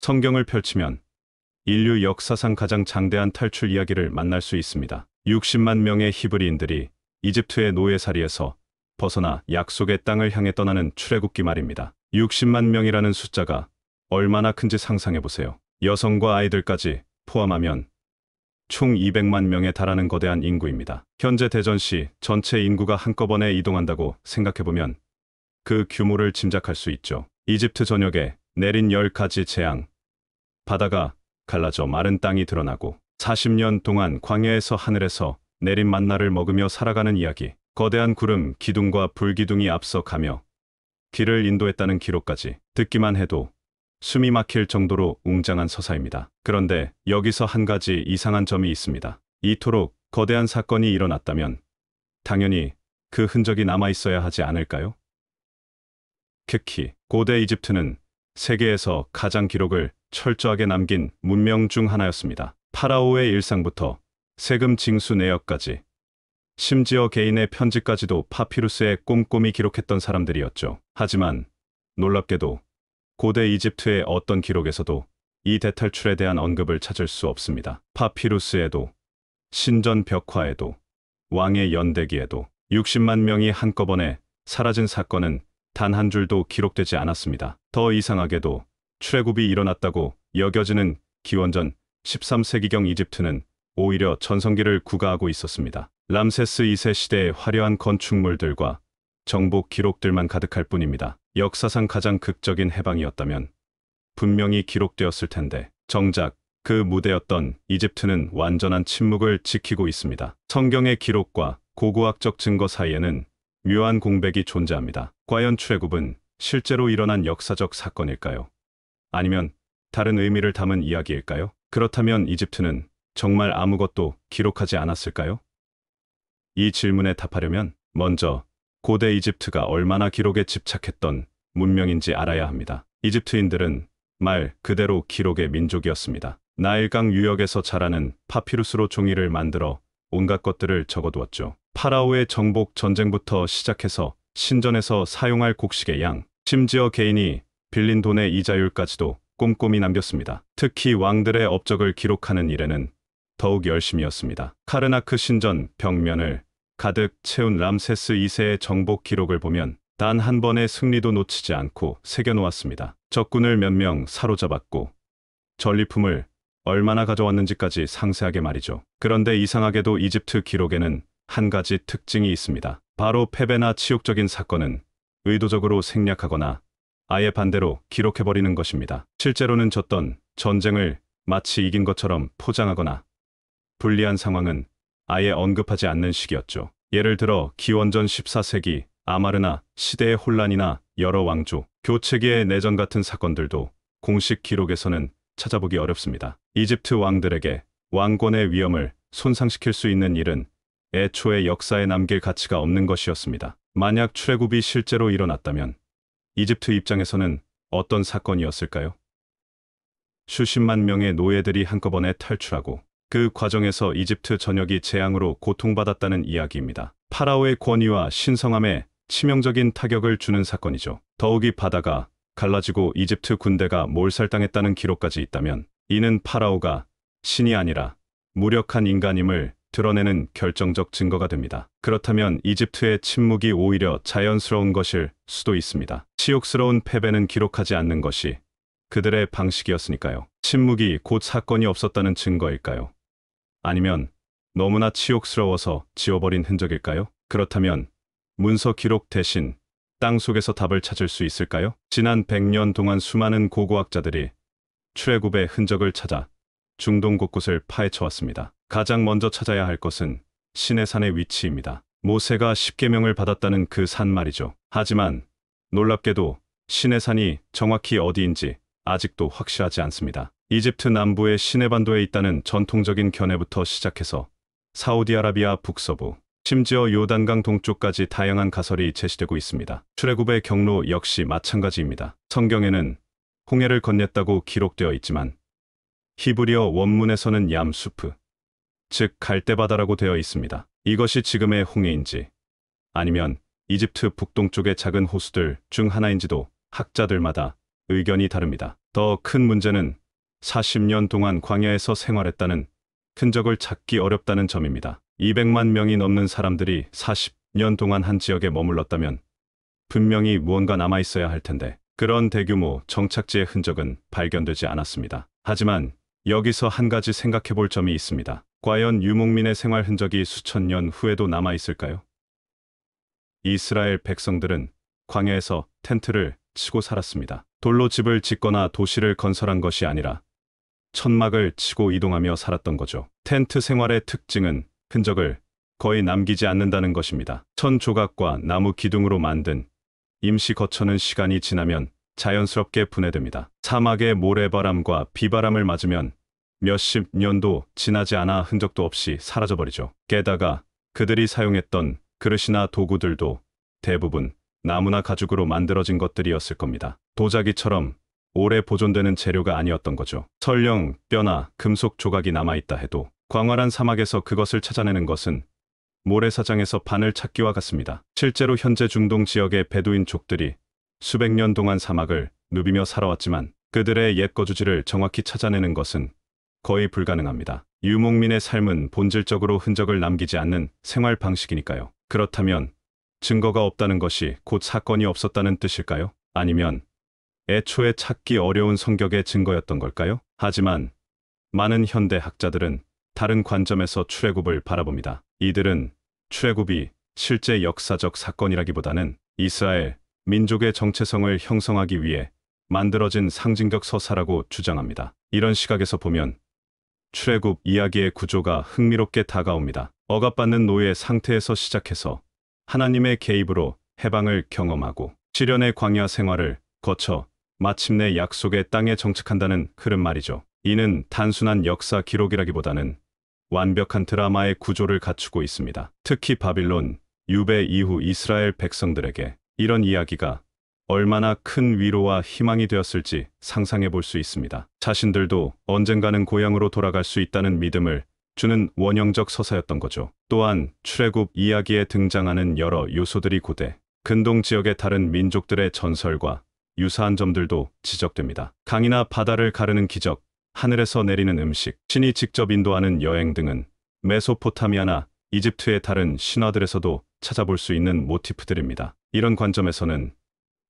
성경을 펼치면 인류 역사상 가장 장대한 탈출 이야기를 만날 수 있습니다. 60만 명의 히브리인들이 이집트의 노예살이에서 벗어나 약속의 땅을 향해 떠나는 출애굽기 말입니다. 60만 명이라는 숫자가 얼마나 큰지 상상해보세요. 여성과 아이들까지 포함하면 총 200만 명에 달하는 거대한 인구입니다. 현재 대전시 전체 인구가 한꺼번에 이동한다고 생각해보면 그 규모를 짐작할 수 있죠. 이집트 전역에 내린 10가지 재앙, 바다가 갈라져 마른 땅이 드러나고 40년 동안 광야에서 하늘에서 내린 만나를 먹으며 살아가는 이야기, 거대한 구름, 기둥과 불기둥이 앞서 가며 길을 인도했다는 기록까지 듣기만 해도 숨이 막힐 정도로 웅장한 서사입니다. 그런데 여기서 한 가지 이상한 점이 있습니다. 이토록 거대한 사건이 일어났다면 당연히 그 흔적이 남아있어야 하지 않을까요? 특히 고대 이집트는 세계에서 가장 기록을 철저하게 남긴 문명 중 하나였습니다. 파라오의 일상부터 세금 징수 내역까지, 심지어 개인의 편지까지도 파피루스에 꼼꼼히 기록했던 사람들이었죠. 하지만 놀랍게도 고대 이집트의 어떤 기록에서도 이 대탈출에 대한 언급을 찾을 수 없습니다. 파피루스에도, 신전 벽화에도, 왕의 연대기에도 60만 명이 한꺼번에 사라진 사건은 단 한 줄도 기록되지 않았습니다. 더 이상하게도 출애굽이 일어났다고 여겨지는 기원전 13세기경 이집트는 오히려 전성기를 구가하고 있었습니다. 람세스 2세 시대의 화려한 건축물들과 정복 기록들만 가득할 뿐입니다. 역사상 가장 극적인 해방이었다면 분명히 기록되었을 텐데 정작 그 무대였던 이집트는 완전한 침묵을 지키고 있습니다. 성경의 기록과 고고학적 증거 사이에는 묘한 공백이 존재합니다. 과연 출애굽은 실제로 일어난 역사적 사건일까요? 아니면 다른 의미를 담은 이야기일까요? 그렇다면 이집트는 정말 아무것도 기록하지 않았을까요? 이 질문에 답하려면 먼저 고대 이집트가 얼마나 기록에 집착했던 문명인지 알아야 합니다. 이집트인들은 말 그대로 기록의 민족이었습니다. 나일강 유역에서 자라는 파피루스로 종이를 만들어 온갖 것들을 적어두었죠. 파라오의 정복 전쟁부터 시작해서 신전에서 사용할 곡식의 양, 심지어 개인이 빌린 돈의 이자율까지도 꼼꼼히 남겼습니다. 특히 왕들의 업적을 기록하는 일에는 더욱 열심이었습니다. 카르나크 신전 벽면을 가득 채운 람세스 2세의 정복 기록을 보면 단 한 번의 승리도 놓치지 않고 새겨놓았습니다. 적군을 몇 명 사로잡았고 전리품을 얼마나 가져왔는지까지 상세하게 말이죠. 그런데 이상하게도 이집트 기록에는 한 가지 특징이 있습니다. 바로 패배나 치욕적인 사건은 의도적으로 생략하거나 아예 반대로 기록해버리는 것입니다. 실제로는 졌던 전쟁을 마치 이긴 것처럼 포장하거나 불리한 상황은 아예 언급하지 않는 식이었죠. 예를 들어 기원전 14세기 아마르나 시대의 혼란이나 여러 왕조, 교체기의 내전 같은 사건들도 공식 기록에서는 찾아보기 어렵습니다. 이집트 왕들에게 왕권의 위엄을 손상시킬 수 있는 일은 애초에 역사에 남길 가치가 없는 것이었습니다. 만약 출애굽이 실제로 일어났다면 이집트 입장에서는 어떤 사건이었을까요? 수십만 명의 노예들이 한꺼번에 탈출하고 그 과정에서 이집트 전역이 재앙으로 고통받았다는 이야기입니다. 파라오의 권위와 신성함에 치명적인 타격을 주는 사건이죠. 더욱이 바다가 갈라지고 이집트 군대가 몰살당했다는 기록까지 있다면 이는 파라오가 신이 아니라 무력한 인간임을 드러내는 결정적 증거가 됩니다. 그렇다면 이집트의 침묵이 오히려 자연스러운 것일 수도 있습니다. 치욕스러운 패배는 기록하지 않는 것이 그들의 방식이었으니까요. 침묵이 곧 사건이 없었다는 증거일까요? 아니면 너무나 치욕스러워서 지워버린 흔적일까요? 그렇다면 문서 기록 대신 땅 속에서 답을 찾을 수 있을까요? 지난 100년 동안 수많은 고고학자들이 출애굽의 흔적을 찾아 중동 곳곳을 파헤쳐왔습니다. 가장 먼저 찾아야 할 것은 시내산의 위치입니다. 모세가 십계명을 받았다는 그 산 말이죠. 하지만 놀랍게도 시내산이 정확히 어디인지 아직도 확실하지 않습니다. 이집트 남부의 시내반도에 있다는 전통적인 견해부터 시작해서 사우디아라비아 북서부, 심지어 요단강 동쪽까지 다양한 가설이 제시되고 있습니다. 출애굽의 경로 역시 마찬가지입니다. 성경에는 홍해를 건넸다고 기록되어 있지만 히브리어 원문에서는 얌수프, 즉 갈대바다라고 되어 있습니다. 이것이 지금의 홍해인지 아니면 이집트 북동쪽의 작은 호수들 중 하나인지도 학자들마다 의견이 다릅니다. 더 큰 문제는 40년 동안 광야에서 생활했다는 흔적을 찾기 어렵다는 점입니다. 200만 명이 넘는 사람들이 40년 동안 한 지역에 머물렀다면 분명히 무언가 남아있어야 할 텐데 그런 대규모 정착지의 흔적은 발견되지 않았습니다. 하지만 여기서 한 가지 생각해 볼 점이 있습니다. 과연 유목민의 생활 흔적이 수천 년 후에도 남아있을까요? 이스라엘 백성들은 광야에서 텐트를 치고 살았습니다. 돌로 집을 짓거나 도시를 건설한 것이 아니라 천막을 치고 이동하며 살았던 거죠. 텐트 생활의 특징은 흔적을 거의 남기지 않는다는 것입니다. 천 조각과 나무 기둥으로 만든 임시 거처는 시간이 지나면 자연스럽게 분해됩니다. 사막의 모래바람과 비바람을 맞으면 몇십 년도 지나지 않아 흔적도 없이 사라져버리죠. 게다가 그들이 사용했던 그릇이나 도구들도 대부분 나무나 가죽으로 만들어진 것들이었을 겁니다. 도자기처럼 오래 보존되는 재료가 아니었던 거죠. 설령 뼈나 금속 조각이 남아있다 해도 광활한 사막에서 그것을 찾아내는 것은 모래사장에서 바늘 찾기와 같습니다. 실제로 현재 중동 지역의 베두인족들이 수백 년 동안 사막을 누비며 살아왔지만 그들의 옛 거주지를 정확히 찾아내는 것은 거의 불가능합니다. 유목민의 삶은 본질적으로 흔적을 남기지 않는 생활 방식이니까요. 그렇다면 증거가 없다는 것이 곧 사건이 없었다는 뜻일까요? 아니면 애초에 찾기 어려운 성격의 증거였던 걸까요? 하지만 많은 현대 학자들은 다른 관점에서 출애굽을 바라봅니다. 이들은 출애굽이 실제 역사적 사건이라기보다는 이스라엘 민족의 정체성을 형성하기 위해 만들어진 상징적 서사라고 주장합니다. 이런 시각에서 보면 출애굽 이야기의 구조가 흥미롭게 다가옵니다. 억압받는 노예 상태에서 시작해서 하나님의 개입으로 해방을 경험하고 시련의 광야 생활을 거쳐 마침내 약속의 땅에 정착한다는 흐름 말이죠. 이는 단순한 역사 기록이라기보다는 완벽한 드라마의 구조를 갖추고 있습니다. 특히 바빌론 유배 이후 이스라엘 백성들에게 이런 이야기가 얼마나 큰 위로와 희망이 되었을지 상상해 볼 수 있습니다. 자신들도 언젠가는 고향으로 돌아갈 수 있다는 믿음을 주는 원형적 서사였던 거죠. 또한 출애굽 이야기에 등장하는 여러 요소들이 고대, 근동 지역의 다른 민족들의 전설과 유사한 점들도 지적됩니다. 강이나 바다를 가르는 기적, 하늘에서 내리는 음식, 신이 직접 인도하는 여행 등은 메소포타미아나 이집트의 다른 신화들에서도 찾아볼 수 있는 모티프들입니다. 이런 관점에서는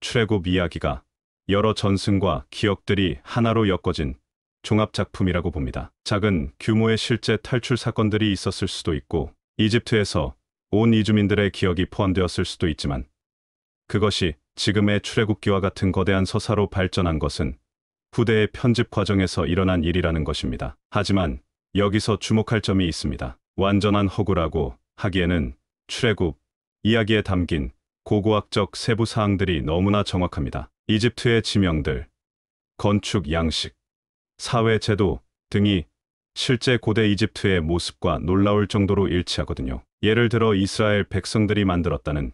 출애굽 이야기가 여러 전승과 기억들이 하나로 엮어진 종합작품이라고 봅니다. 작은 규모의 실제 탈출 사건들이 있었을 수도 있고 이집트에서 온 이주민들의 기억이 포함되었을 수도 있지만 그것이 지금의 출애굽기와 같은 거대한 서사로 발전한 것은 후대의 편집 과정에서 일어난 일이라는 것입니다. 하지만 여기서 주목할 점이 있습니다. 완전한 허구라고 하기에는 출애굽 이야기에 담긴 고고학적 세부 사항들이 너무나 정확합니다. 이집트의 지명들, 건축 양식, 사회 제도 등이 실제 고대 이집트의 모습과 놀라울 정도로 일치하거든요. 예를 들어 이스라엘 백성들이 만들었다는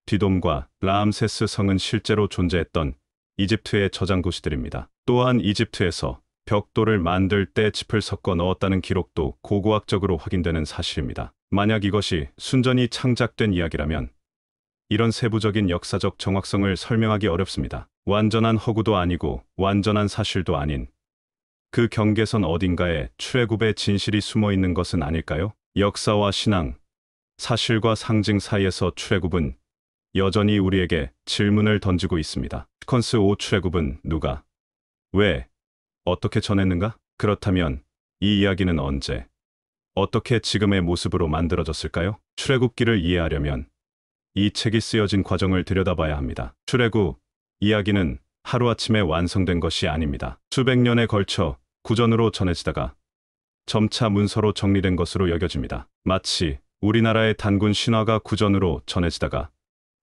디돔과 라암세스 성은 실제로 존재했던 이집트의 저장 도시들입니다. 또한 이집트에서 벽돌을 만들 때 짚을 섞어 넣었다는 기록도 고고학적으로 확인되는 사실입니다. 만약 이것이 순전히 창작된 이야기라면 이런 세부적인 역사적 정확성을 설명하기 어렵습니다. 완전한 허구도 아니고 완전한 사실도 아닌 그 경계선 어딘가에 출애굽의 진실이 숨어 있는 것은 아닐까요? 역사와 신앙, 사실과 상징 사이에서 출애굽은 여전히 우리에게 질문을 던지고 있습니다. 시퀀스 5 출애굽은 누가, 왜, 어떻게 전했는가? 그렇다면 이 이야기는 언제, 어떻게 지금의 모습으로 만들어졌을까요? 출애굽기를 이해하려면 이 책이 쓰여진 과정을 들여다봐야 합니다. 출애굽 이야기는 하루아침에 완성된 것이 아닙니다. 수백 년에 걸쳐 구전으로 전해지다가 점차 문서로 정리된 것으로 여겨집니다. 마치 우리나라의 단군 신화가 구전으로 전해지다가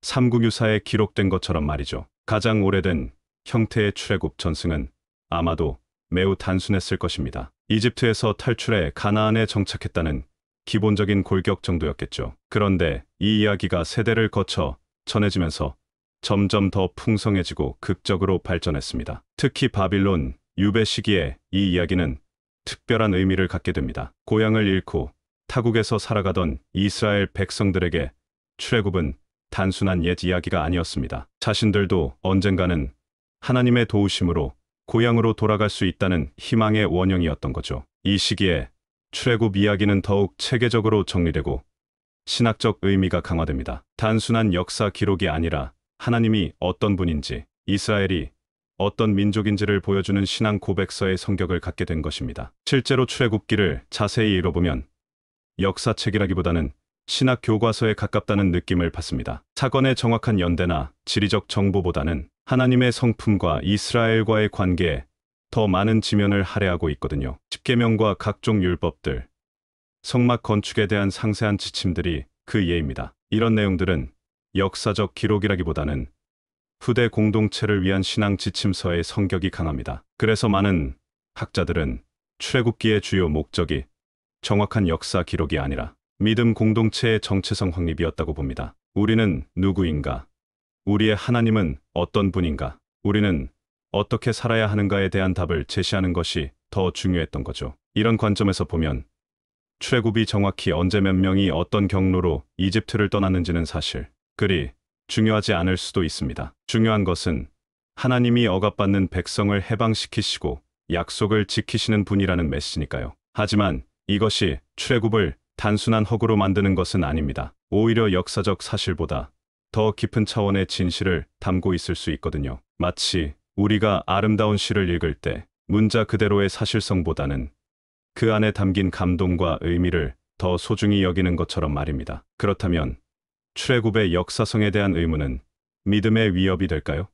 삼국유사에 기록된 것처럼 말이죠. 가장 오래된 형태의 출애굽 전승은 아마도 매우 단순했을 것입니다. 이집트에서 탈출해 가나안에 정착했다는 기본적인 골격 정도였겠죠. 그런데 이 이야기가 세대를 거쳐 전해지면서 점점 더 풍성해지고 극적으로 발전했습니다. 특히 바빌론 유배 시기에 이 이야기는 특별한 의미를 갖게 됩니다. 고향을 잃고 타국에서 살아가던 이스라엘 백성들에게 출애굽은 단순한 옛 이야기가 아니었습니다. 자신들도 언젠가는 하나님의 도우심으로 고향으로 돌아갈 수 있다는 희망의 원형이었던 거죠. 이 시기에 출애굽 이야기는 더욱 체계적으로 정리되고 신학적 의미가 강화됩니다. 단순한 역사 기록이 아니라 하나님이 어떤 분인지, 이스라엘이 어떤 민족인지를 보여주는 신앙 고백서의 성격을 갖게 된 것입니다. 실제로 출애굽기를 자세히 읽어보면 역사책이라기보다는 신학 교과서에 가깝다는 느낌을 받습니다. 사건의 정확한 연대나 지리적 정보보다는 하나님의 성품과 이스라엘과의 관계에 더 많은 지면을 할애하고 있거든요. 십계명과 각종 율법들, 성막 건축에 대한 상세한 지침들이 그 예입니다. 이런 내용들은 역사적 기록이라기보다는 후대 공동체를 위한 신앙 지침서의 성격이 강합니다. 그래서 많은 학자들은 출애굽기의 주요 목적이 정확한 역사 기록이 아니라 믿음 공동체의 정체성 확립이었다고 봅니다. 우리는 누구인가? 우리의 하나님은 어떤 분인가? 우리는 어떻게 살아야 하는가에 대한 답을 제시하는 것이 더 중요했던 거죠. 이런 관점에서 보면 출애굽이 정확히 언제 몇 명이 어떤 경로로 이집트를 떠났는지는 사실 그리 중요하지 않을 수도 있습니다. 중요한 것은 하나님이 억압받는 백성을 해방시키시고 약속을 지키시는 분이라는 메시지니까요. 하지만 이것이 출애굽을 단순한 허구로 만드는 것은 아닙니다. 오히려 역사적 사실보다 더 깊은 차원의 진실을 담고 있을 수 있거든요. 마치 우리가 아름다운 시를 읽을 때 문자 그대로의 사실성보다는 그 안에 담긴 감동과 의미를 더 소중히 여기는 것처럼 말입니다. 그렇다면 출애굽의 역사성에 대한 의문은 믿음의 위협이 될까요?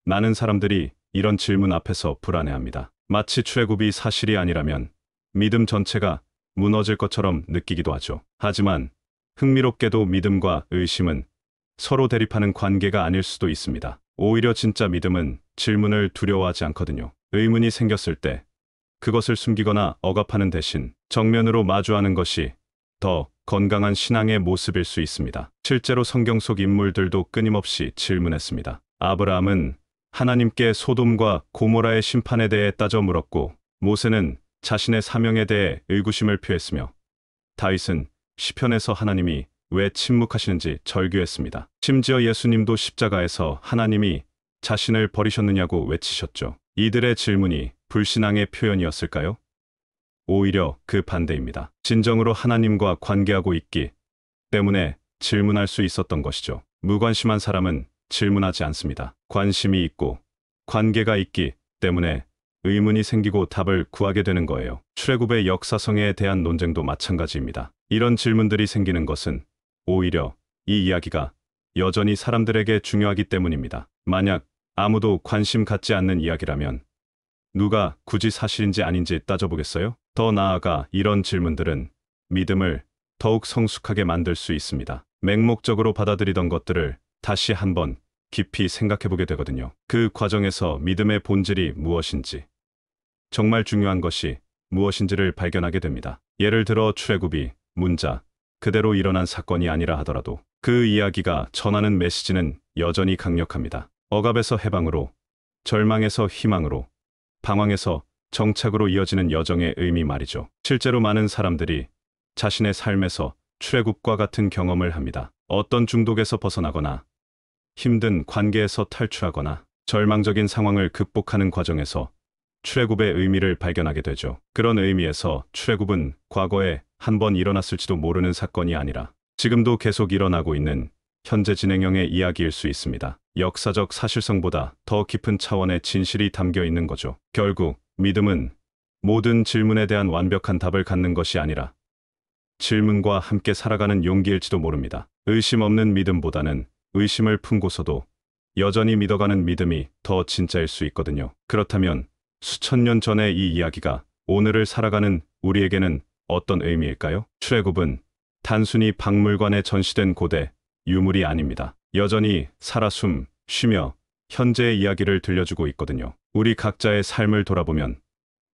많은 사람들이 이런 질문 앞에서 불안해합니다. 마치 출애굽이 사실이 아니라면 믿음 전체가 무너질 것처럼 느끼기도 하죠. 하지만 흥미롭게도 믿음과 의심은 서로 대립하는 관계가 아닐 수도 있습니다. 오히려 진짜 믿음은 질문을 두려워하지 않거든요. 의문이 생겼을 때 그것을 숨기거나 억압하는 대신 정면으로 마주하는 것이 더 건강한 신앙의 모습일 수 있습니다. 실제로 성경 속 인물들도 끊임없이 질문했습니다. 아브라함은 하나님께 소돔과 고모라의 심판에 대해 따져 물었고, 모세는 자신의 사명에 대해 의구심을 표했으며, 다윗은 시편에서 하나님이 왜 침묵하시는지 절규했습니다. 심지어 예수님도 십자가에서 하나님이 자신을 버리셨느냐고 외치셨죠. 이들의 질문이 불신앙의 표현이었을까요? 오히려 그 반대입니다. 진정으로 하나님과 관계하고 있기 때문에 질문할 수 있었던 것이죠. 무관심한 사람은 질문하지 않습니다. 관심이 있고 관계가 있기 때문에 의문이 생기고 답을 구하게 되는 거예요. 출애굽의 역사성에 대한 논쟁도 마찬가지입니다. 이런 질문들이 생기는 것은 오히려 이 이야기가 여전히 사람들에게 중요하기 때문입니다. 만약 아무도 관심 갖지 않는 이야기라면 누가 굳이 사실인지 아닌지 따져보겠어요? 더 나아가 이런 질문들은 믿음을 더욱 성숙하게 만들 수 있습니다. 맹목적으로 받아들이던 것들을 다시 한번 깊이 생각해보게 되거든요. 그 과정에서 믿음의 본질이 무엇인지, 정말 중요한 것이 무엇인지를 발견하게 됩니다. 예를 들어 출애굽이 문자 그대로 일어난 사건이 아니라 하더라도 그 이야기가 전하는 메시지는 여전히 강력합니다. 억압에서 해방으로, 절망에서 희망으로, 방황에서 정착으로 이어지는 여정의 의미 말이죠. 실제로 많은 사람들이 자신의 삶에서 출애굽과 같은 경험을 합니다. 어떤 중독에서 벗어나거나 힘든 관계에서 탈출하거나 절망적인 상황을 극복하는 과정에서 출애굽의 의미를 발견하게 되죠. 그런 의미에서 출애굽은 과거에 한 번 일어났을지도 모르는 사건이 아니라 지금도 계속 일어나고 있는 현재 진행형의 이야기일 수 있습니다. 역사적 사실성보다 더 깊은 차원의 진실이 담겨 있는 거죠. 결국 믿음은 모든 질문에 대한 완벽한 답을 갖는 것이 아니라 질문과 함께 살아가는 용기일지도 모릅니다. 의심 없는 믿음보다는 의심을 품고서도 여전히 믿어가는 믿음이 더 진짜일 수 있거든요. 그렇다면 수천 년 전의 이 이야기가 오늘을 살아가는 우리에게는 어떤 의미일까요? 출애굽은 단순히 박물관에 전시된 고대 유물이 아닙니다. 여전히 살아 쉬며 현재의 이야기를 들려주고 있거든요. 우리 각자의 삶을 돌아보면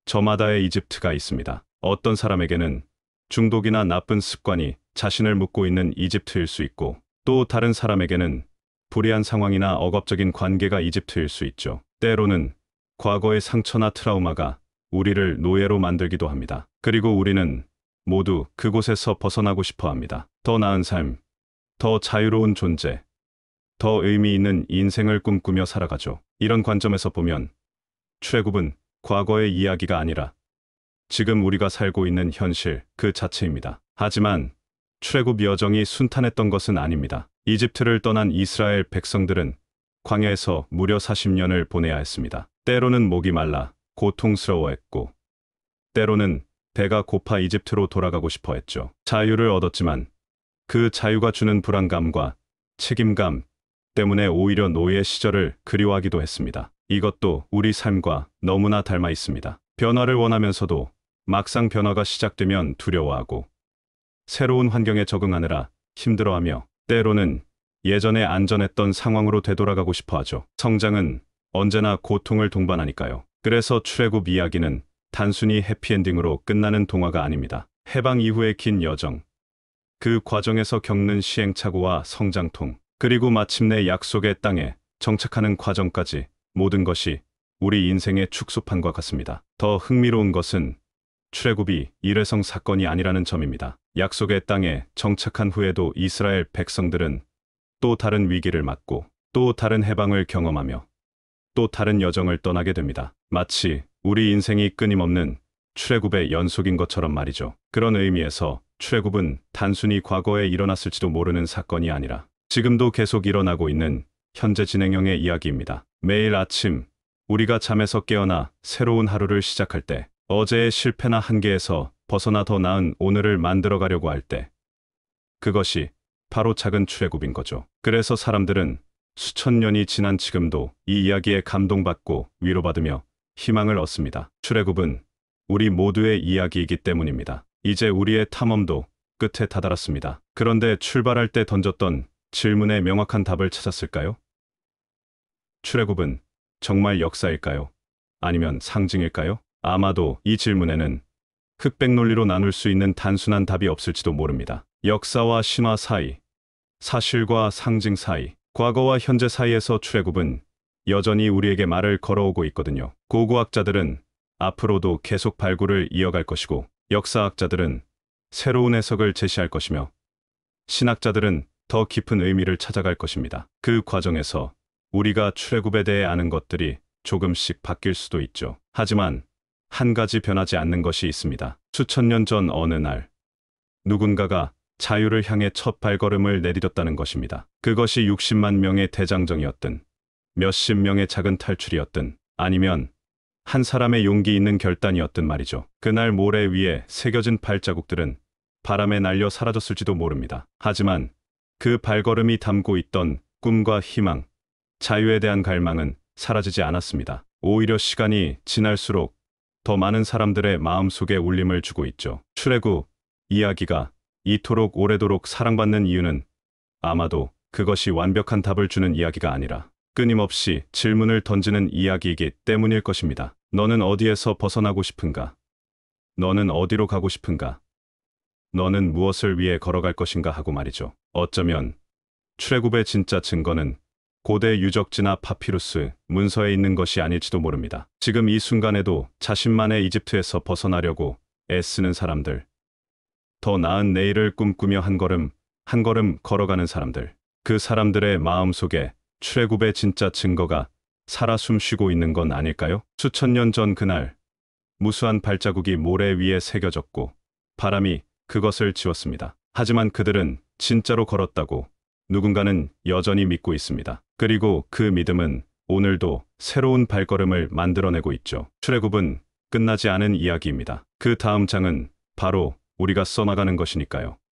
저마다의 이집트가 있습니다. 어떤 사람에게는 중독이나 나쁜 습관이 자신을 묶고 있는 이집트일 수 있고, 또 다른 사람에게는 불의한 상황이나 억압적인 관계가 이집트일 수 있죠. 때로는 과거의 상처나 트라우마가 우리를 노예로 만들기도 합니다. 그리고 우리는 모두 그곳에서 벗어나고 싶어 합니다. 더 나은 삶, 더 자유로운 존재, 더 의미 있는 인생을 꿈꾸며 살아가죠. 이런 관점에서 보면 출애굽은 과거의 이야기가 아니라 지금 우리가 살고 있는 현실 그 자체입니다. 하지만 출애굽 여정이 순탄했던 것은 아닙니다. 이집트를 떠난 이스라엘 백성들은 광야에서 무려 40년을 보내야 했습니다. 때로는 목이 말라 고통스러워했고, 때로는 배가 고파 이집트로 돌아가고 싶어 했죠. 자유를 얻었지만 그 자유가 주는 불안감과 책임감 때문에 오히려 노예 시절을 그리워하기도 했습니다. 이것도 우리 삶과 너무나 닮아 있습니다. 변화를 원하면서도 막상 변화가 시작되면 두려워하고, 새로운 환경에 적응하느라 힘들어하며, 때로는 예전에 안전했던 상황으로 되돌아가고 싶어 하죠. 성장은 언제나 고통을 동반하니까요. 그래서 출애굽 이야기는 단순히 해피엔딩으로 끝나는 동화가 아닙니다. 해방 이후의 긴 여정, 그 과정에서 겪는 시행착오와 성장통, 그리고 마침내 약속의 땅에 정착하는 과정까지 모든 것이 우리 인생의 축소판과 같습니다. 더 흥미로운 것은 출애굽이 일회성 사건이 아니라는 점입니다. 약속의 땅에 정착한 후에도 이스라엘 백성들은 또 다른 위기를 맞고, 또 다른 해방을 경험하며, 또 다른 여정을 떠나게 됩니다. 마치 우리 인생이 끊임없는 출애굽의 연속인 것처럼 말이죠. 그런 의미에서 출애굽은 단순히 과거에 일어났을지도 모르는 사건이 아니라 지금도 계속 일어나고 있는 현재 진행형의 이야기입니다. 매일 아침 우리가 잠에서 깨어나 새로운 하루를 시작할 때, 어제의 실패나 한계에서 벗어나 더 나은 오늘을 만들어 가려고 할 때, 그것이 바로 작은 출애굽인 거죠. 그래서 사람들은 수천 년이 지난 지금도 이 이야기에 감동받고 위로받으며 희망을 얻습니다. 출애굽은 우리 모두의 이야기이기 때문입니다. 이제 우리의 탐험도 끝에 다다랐습니다. 그런데 출발할 때 던졌던 질문에 명확한 답을 찾았을까요? 출애굽은 정말 역사일까요? 아니면 상징일까요? 아마도 이 질문에는 흑백 논리로 나눌 수 있는 단순한 답이 없을지도 모릅니다. 역사와 신화 사이, 사실과 상징 사이, 과거와 현재 사이에서 출애굽은 여전히 우리에게 말을 걸어오고 있거든요. 고고학자들은 앞으로도 계속 발굴을 이어갈 것이고, 역사학자들은 새로운 해석을 제시할 것이며, 신학자들은 더 깊은 의미를 찾아갈 것입니다. 그 과정에서 우리가 출애굽에 대해 아는 것들이 조금씩 바뀔 수도 있죠. 하지만 한 가지 변하지 않는 것이 있습니다. 수천 년 전 어느 날 누군가가 자유를 향해 첫 발걸음을 내디뎠다는 것입니다. 그것이 60만 명의 대장정이었든, 몇십 명의 작은 탈출이었든, 아니면 한 사람의 용기 있는 결단이었든 말이죠. 그날 모래 위에 새겨진 발자국들은 바람에 날려 사라졌을지도 모릅니다. 하지만 그 발걸음이 담고 있던 꿈과 희망, 자유에 대한 갈망은 사라지지 않았습니다. 오히려 시간이 지날수록 더 많은 사람들의 마음속에 울림을 주고 있죠. 출애굽 이야기가 이토록 오래도록 사랑받는 이유는 아마도 그것이 완벽한 답을 주는 이야기가 아니라 끊임없이 질문을 던지는 이야기이기 때문일 것입니다. 너는 어디에서 벗어나고 싶은가? 너는 어디로 가고 싶은가? 너는 무엇을 위해 걸어갈 것인가 하고 말이죠. 어쩌면 출애굽의 진짜 증거는 고대 유적지나 파피루스, 문서에 있는 것이 아닐지도 모릅니다. 지금 이 순간에도 자신만의 이집트에서 벗어나려고 애쓰는 사람들, 더 나은 내일을 꿈꾸며 한 걸음 한 걸음 걸어가는 사람들, 그 사람들의 마음속에 출애굽의 진짜 증거가 살아 숨쉬고 있는 건 아닐까요? 수천 년 전 그날, 무수한 발자국이 모래 위에 새겨졌고 바람이 그것을 지웠습니다. 하지만 그들은 진짜로 걸었다고 누군가는 여전히 믿고 있습니다. 그리고 그 믿음은 오늘도 새로운 발걸음을 만들어내고 있죠. 출애굽은 끝나지 않은 이야기입니다. 그 다음 장은 바로 우리가 써나가는 것이니까요.